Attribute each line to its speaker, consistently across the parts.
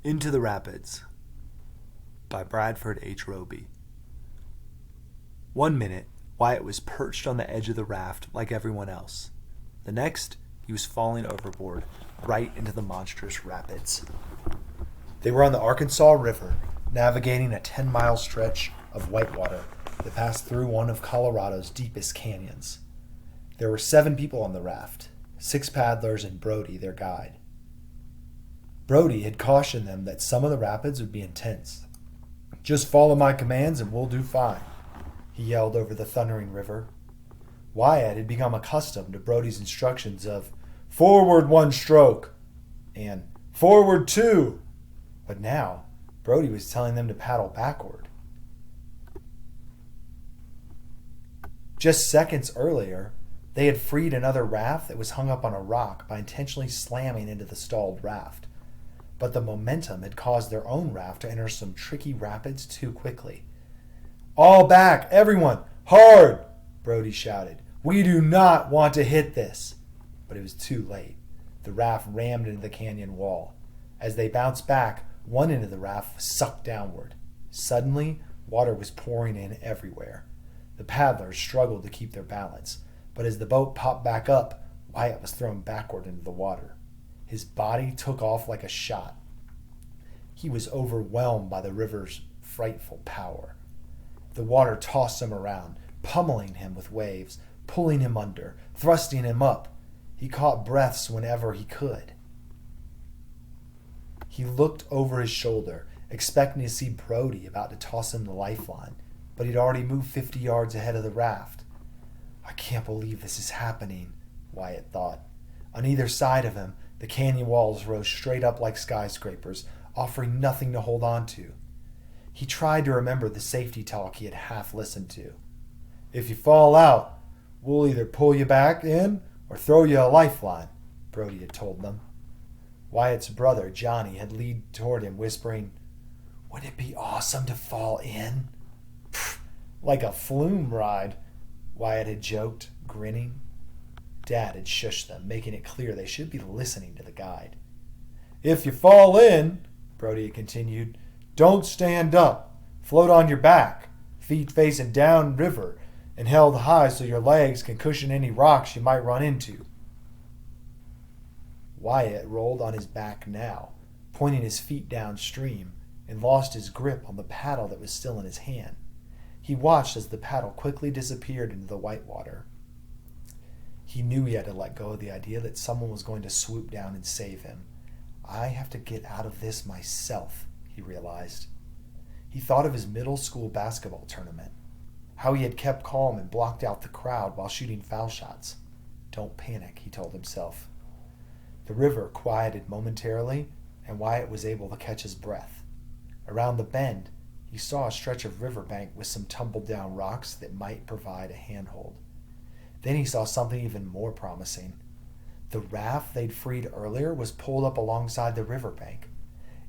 Speaker 1: Into the Rapids by Bradford H. Roby. 1 minute, Wyatt was perched on the edge of the raft like everyone else. The next, he was falling overboard, right into the monstrous rapids. They were on the Arkansas River, navigating a 10-mile stretch of whitewater that passed through one of Colorado's deepest canyons. There were 7 people on the raft, 6 paddlers and Brody, their guide. Brody had cautioned them that some of the rapids would be intense. "Just follow my commands and we'll do fine," he yelled over the thundering river. Wyatt had become accustomed to Brody's instructions of "forward 1 stroke" and "forward 2," but now Brody was telling them to paddle backward. Just seconds earlier, they had freed another raft that was hung up on a rock by intentionally slamming into the stalled raft. But the momentum had caused their own raft to enter some tricky rapids too quickly. "All back, everyone, hard!" Brody shouted. "We do not want to hit this." But it was too late. The raft rammed into the canyon wall. As they bounced back, one end of the raft was sucked downward. Suddenly, water was pouring in everywhere. The paddlers struggled to keep their balance, but as the boat popped back up, Wyatt was thrown backward into the water. His body took off like a shot. He was overwhelmed by the river's frightful power. The water tossed him around, pummeling him with waves, pulling him under, thrusting him up. He caught breaths whenever he could. He looked over his shoulder, expecting to see Brody about to toss him the lifeline, but he'd already moved 50 yards ahead of the raft. "I can't believe this is happening," Wyatt thought. On either side of him, the canyon walls rose straight up like skyscrapers, offering nothing to hold on to. He tried to remember the safety talk he had half listened to. "If you fall out, we'll either pull you back in or throw you a lifeline," Brody had told them. Wyatt's brother, Johnny, had leaned toward him, whispering, "Wouldn't it be awesome to fall in?" "Pfft, like a flume ride," Wyatt had joked, grinning. Dad had shushed them, making it clear they should be listening to the guide. "If you fall in," Brody had continued, "don't stand up. Float on your back, feet facing down river, and held high so your legs can cushion any rocks you might run into." Wyatt rolled on his back now, pointing his feet downstream, and lost his grip on the paddle that was still in his hand. He watched as the paddle quickly disappeared into the whitewater. He knew he had to let go of the idea that someone was going to swoop down and save him. "I have to get out of this myself," he realized. He thought of his middle school basketball tournament, how he had kept calm and blocked out the crowd while shooting foul shots. "Don't panic," he told himself. The river quieted momentarily, and Wyatt was able to catch his breath. Around the bend, he saw a stretch of riverbank with some tumbled-down rocks that might provide a handhold. Then he saw something even more promising. The raft they'd freed earlier was pulled up alongside the riverbank.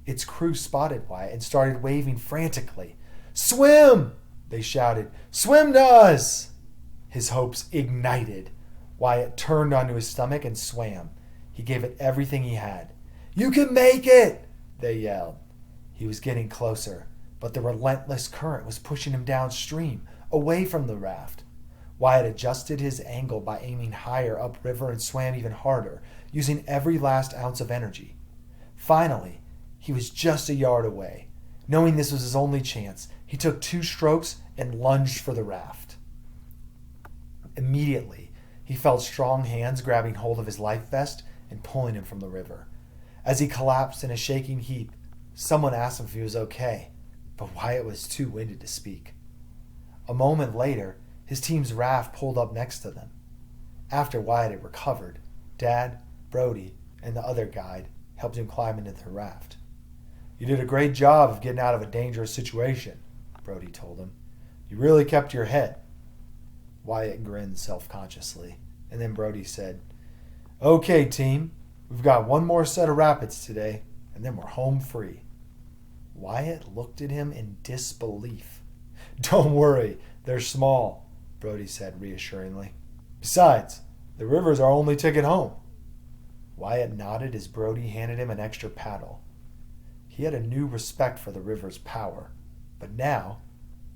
Speaker 1: Its crew spotted Wyatt and started waving frantically. "Swim!" they shouted. "Swim to us!" His hopes ignited. Wyatt turned onto his stomach and swam. He gave it everything he had. "You can make it!" they yelled. He was getting closer, but the relentless current was pushing him downstream, away from the raft. Wyatt adjusted his angle by aiming higher upriver and swam even harder, using every last ounce of energy. Finally, he was just a yard away. Knowing this was his only chance, he took 2 strokes and lunged for the raft. Immediately, he felt strong hands grabbing hold of his life vest and pulling him from the river. As he collapsed in a shaking heap, someone asked him if he was okay, but Wyatt was too winded to speak. A moment later, his team's raft pulled up next to them. After Wyatt had recovered, Dad, Brody, and the other guide helped him climb into the raft. "You did a great job of getting out of a dangerous situation," Brody told him. "You really kept your head." Wyatt grinned self-consciously, and then Brody said, "Okay, team, we've got 1 more set of rapids today, and then we're home free." Wyatt looked at him in disbelief. "Don't worry, they're small," Brody said reassuringly. "Besides, the river's our only ticket home." Wyatt nodded as Brody handed him an extra paddle. He had a new respect for the river's power, but now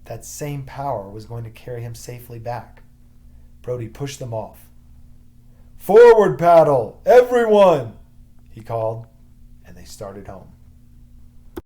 Speaker 1: that same power was going to carry him safely back. Brody pushed them off. "Forward paddle, everyone!" he called, and they started home.